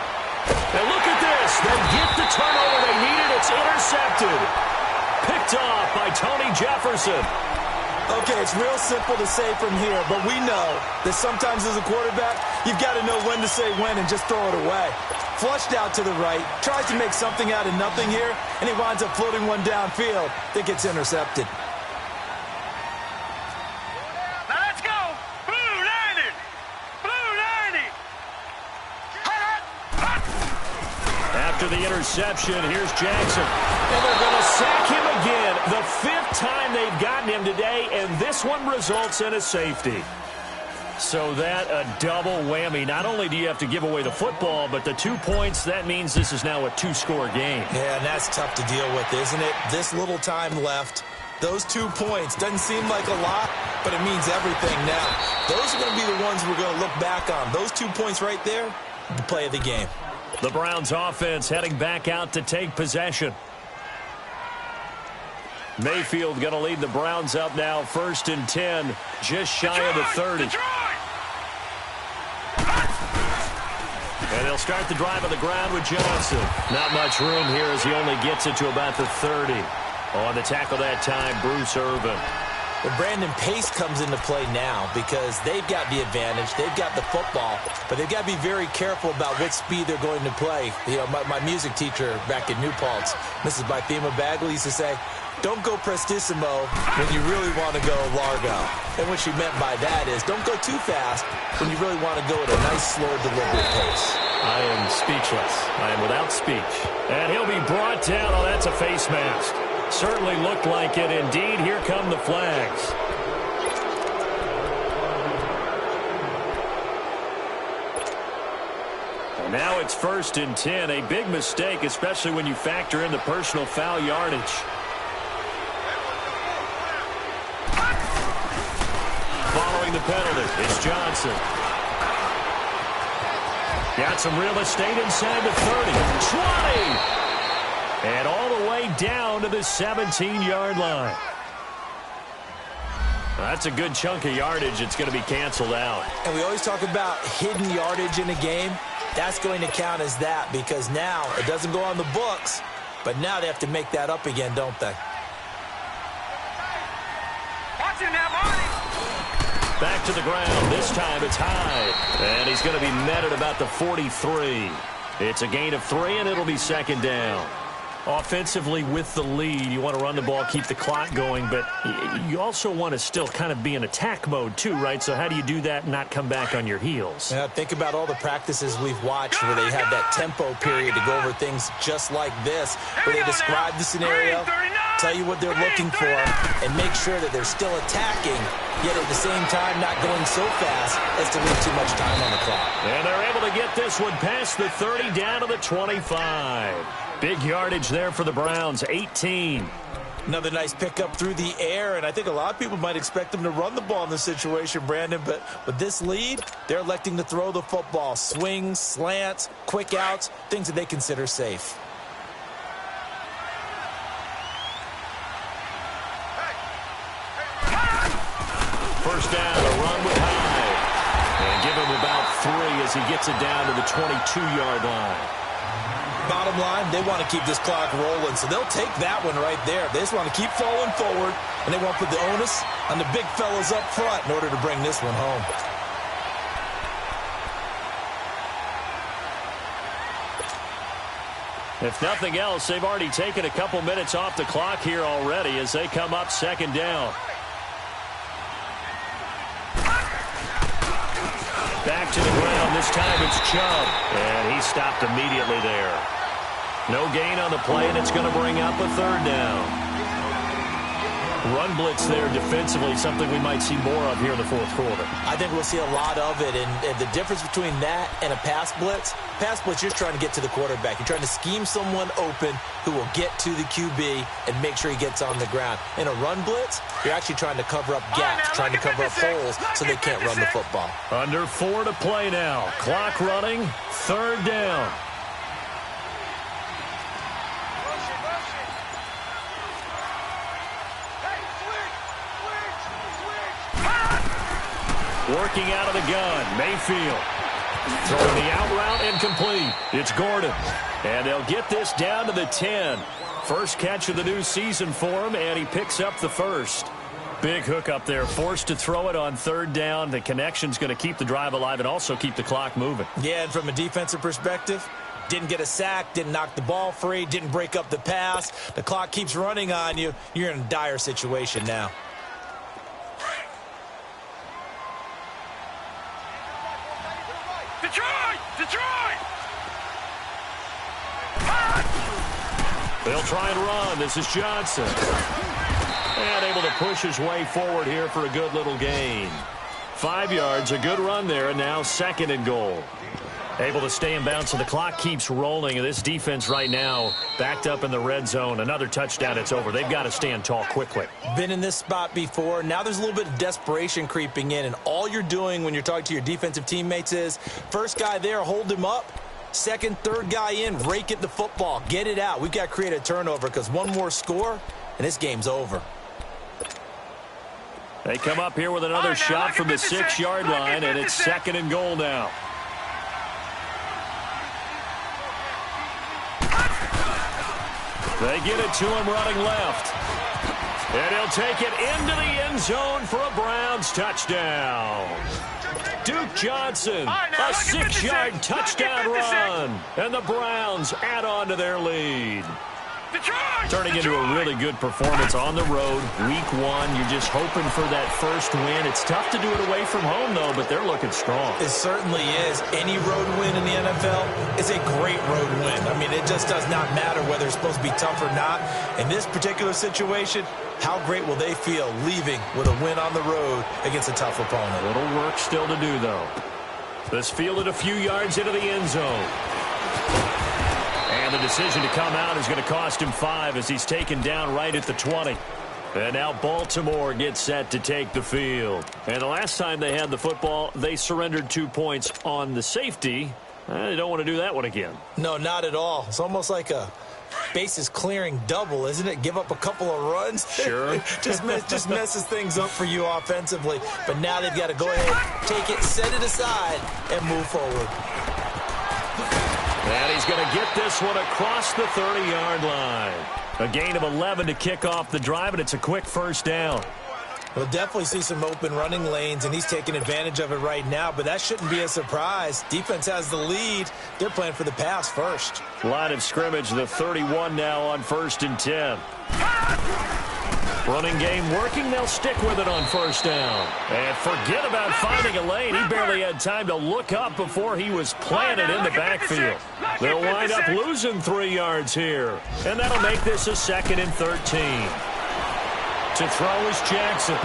And look at this. They get the turnover they needed. It's intercepted. Picked off by Tony Jefferson. Okay, it's real simple to say from here, but we know that sometimes as a quarterback, you've got to know when to say when and just throw it away. Flushed out to the right, tries to make something out of nothing here, and he winds up floating one downfield that gets intercepted. Now let's go. Blue 90. Blue 90. After the interception, here's Jackson. And they're going to sack him again. The 5th time they've gotten him today, and this one results in a safety. So that a double whammy. Not only do you have to give away the football, but the 2 points, that means this is now a 2-score game. Yeah, and that's tough to deal with, isn't it? This little time left. Those 2 points doesn't seem like a lot, but it means everything now. Those are going to be the ones we're going to look back on. Those 2 points right there, the play of the game. The Browns offense heading back out to take possession. Mayfield going to lead the Browns up now, 1st and 10, just shy of the 30. And they'll start the drive on the ground with Johnson. Not much room here as he only gets it to about the 30. On the tackle that time, Bruce Irvin. Well, Brandon, pace comes into play now because they've got the advantage. They've got the football, but they've got to be very careful about what speed they're going to play. You know, my music teacher back in New Paltz, Mrs. Bythema Bagley, used to say, don't go prestissimo when you really want to go largo. And what she meant by that is don't go too fast when you really want to go at a nice, slow, deliberate pace. I am speechless. I am without speech. And he'll be brought down. Oh, that's a face mask. Certainly looked like it. Indeed, here come the flags. And now it's 1st and 10. A big mistake, especially when you factor in the personal foul yardage. Following the penalty, it's Johnson. Got some real estate inside the 30. 20! And all the way down to the 17-yard line. That's a good chunk of yardage. It's going to be canceled out. And we always talk about hidden yardage in a game. That's going to count as that because now it doesn't go on the books, but now they have to make that up again, don't they? Watch him now, Marty. Back to the ground. This time it's high. And he's going to be met at about the 43. It's a gain of 3, and it'll be 2nd down. Offensively with the lead, you want to run the ball, keep the clock going, but you also want to still kind of be in attack mode too, right? So how do you do that and not come back on your heels? Yeah, think about all the practices we've watched where they have that tempo period to go over things just like this, where they describe the scenario, tell you what they're looking for, and make sure that they're still attacking, yet at the same time not going so fast as to leave too much time on the clock. And they're able to get this one past the 30 down to the 25. Big yardage there for the Browns, 18. Another nice pickup through the air, and I think a lot of people might expect them to run the ball in this situation, Brandon, but with this lead, they're electing to throw the football. Swings, slants, quick outs, things that they consider safe. First down, a run with Hyde. And give him about 3 as he gets it down to the 22-yard line. Bottom line, they want to keep this clock rolling, so they'll take that one right there. They just want to keep falling forward, and they want to put the onus on the big fellas up front in order to bring this one home. If nothing else, they've already taken a couple minutes off the clock here already as they come up 2nd down. Back to the ground. This time it's Chubb. And he stopped immediately there. No gain on the play, and it's going to bring up a 3rd down. Run blitz there defensively, something we might see more of here in the 4th quarter. I think we'll see a lot of it, and the difference between that and a pass blitz, you're just trying to get to the quarterback. You're trying to scheme someone open who will get to the QB and make sure he gets on the ground. In a run blitz, you're actually trying to cover up gaps, trying to cover up holes so they can't run the football. Under 4 to play now. Clock running, 3rd down. Working out of the gun, Mayfield. Throwing the out route incomplete. It's Gordon. And they'll get this down to the 10. First catch of the new season for him, and he picks up the first. Big hook up there, forced to throw it on third down. The connection's going to keep the drive alive and also keep the clock moving. Yeah, and from a defensive perspective, didn't get a sack, didn't knock the ball free, didn't break up the pass. The clock keeps running on you. You're in a dire situation now. Detroit! Detroit! They'll try and run. This is Johnson. And able to push his way forward here for a good little gain. 5 yards, a good run there, and now 2nd and goal. Able to stay in bounds, so the clock keeps rolling. And this defense right now backed up in the red zone. Another touchdown, it's over. They've got to stand tall quickly. Been in this spot before. Now there's a little bit of desperation creeping in, and all you're doing when you're talking to your defensive teammates is, first guy there, hold him up. Second, third guy in, rake at the football. Get it out. We've got to create a turnover because one more score, and this game's over. They come up here with another shot from the 6-yard line, and it's 2nd and goal now. They get it to him running left. And he'll take it into the end zone for a Browns touchdown. Duke Johnson, a 6-yard touchdown run. And the Browns add on to their lead. Turning into a really good performance on the road. Week 1, you're just hoping for that first win. It's tough to do it away from home, though, but they're looking strong. It certainly is. Any road win in the NFL is a great road win. I mean, it just does not matter whether it's supposed to be tough or not. In this particular situation, how great will they feel leaving with a win on the road against a tough opponent? A little work still to do, though. This fielded a few yards into the end zone. And the decision to come out is going to cost him 5 as he's taken down right at the 20. And now Baltimore gets set to take the field. And the last time they had the football, they surrendered 2 points on the safety. They don't want to do that one again. No, not at all. It's almost like a bases clearing double, isn't it? Give up a couple of runs. Sure. just messes things up for you offensively. But now they've got to go ahead, take it, set it aside, and move forward. And he's going to get this one across the 30-yard line. A gain of 11 to kick off the drive, and it's a quick first down. We'll definitely see some open running lanes, and he's taking advantage of it right now, but that shouldn't be a surprise. Defense has the lead. They're playing for the pass first. Line of scrimmage, the 31 now on 1st and 10. Running game working. They'll stick with it on first down. And forget about finding a lane. He barely had time to look up before he was planted in the backfield. They'll wind up losing 3 yards here. And that'll make this a 2nd and 13. To throw is Jackson.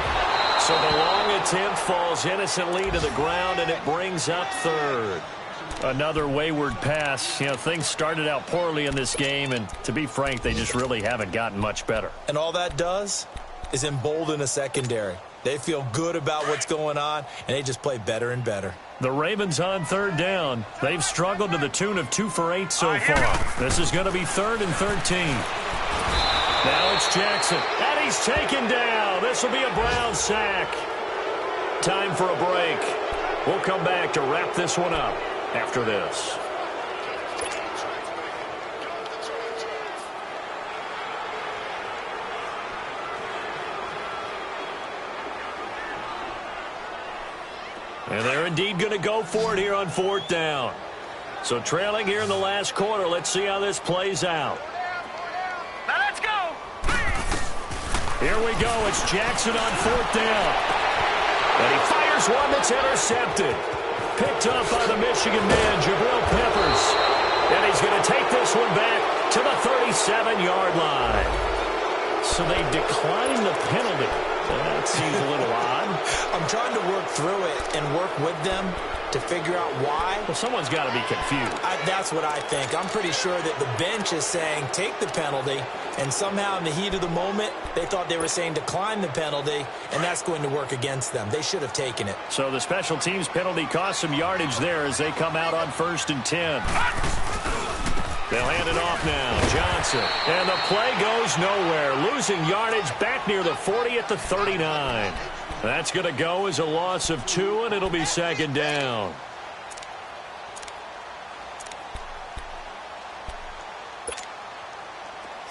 So the long attempt falls innocently to the ground, and it brings up 3rd. Another wayward pass. You know, things started out poorly in this game, and to be frank, they just really haven't gotten much better. And all that does is embolden a secondary. They feel good about what's going on, and they just play better and better. The Ravens on 3rd down. They've struggled to the tune of 2 for 8 so far. This is going to be 3rd and 13. Now it's Jackson, and he's taken down. This will be a Brown sack. Time for a break. We'll come back to wrap this one up after this. And they're indeed going to go for it here on 4th down. So trailing here in the last quarter. Let's see how this plays out. Now let's go. Here we go. It's Jackson on 4th down. And he fires one that's intercepted. Picked up by the Michigan man, Jabril Peppers. And he's going to take this one back to the 37-yard line. So they declined the penalty. That seems a little odd. I'm trying to work through it and work with them to figure out why. Well, someone's got to be confused. That's what I think. I'm pretty sure that the bench is saying take the penalty, and somehow in the heat of the moment, they thought they were saying decline the penalty, and that's going to work against them. They should have taken it. So the special teams penalty cost some yardage there as they come out on 1st and 10. They'll hand it off now. Johnson. And the play goes nowhere. Losing yardage back near the 40 at the 39. That's going to go as a loss of 2, and it'll be 2nd down.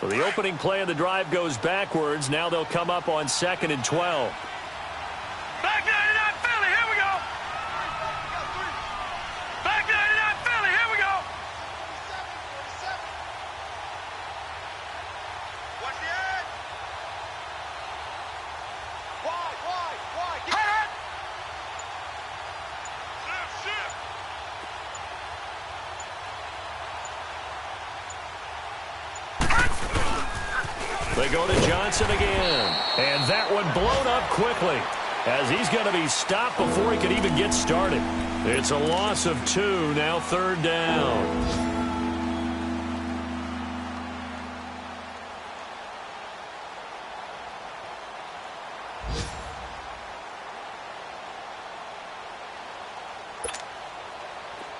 Well, the opening play of the drive goes backwards. Now they'll come up on 2nd and 12. Back 99 Philly, here we go. Back 99 Philly, here we go. Watch the edge. Wide. Get it. Shift. They go to Johnson again. And that one blown up quickly, as he's going to be stopped before he can even get started. It's a loss of 2, now 3rd down.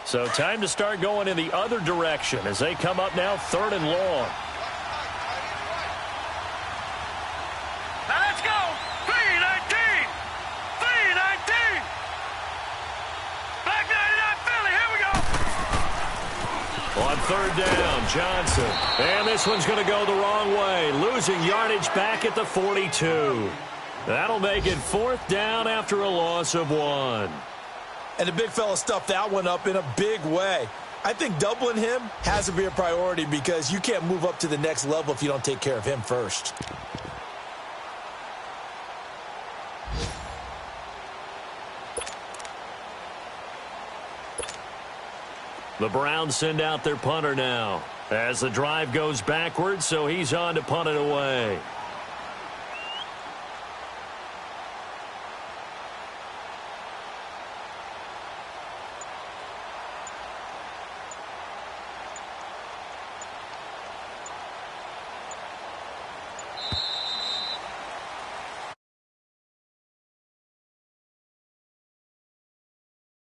So time to start going in the other direction as they come up now 3rd and long. Now let's go. 319. 319. Back 99 Philly, here we go. On 3rd down, Johnson. And this one's going to go the wrong way, losing yardage back at the 42. That'll make it 4th down after a loss of 1. And the big fella stuffed that one up in a big way. I think doubling him has to be a priority because you can't move up to the next level if you don't take care of him first. The Browns send out their punter now as the drive goes backwards, so he's on to punt it away.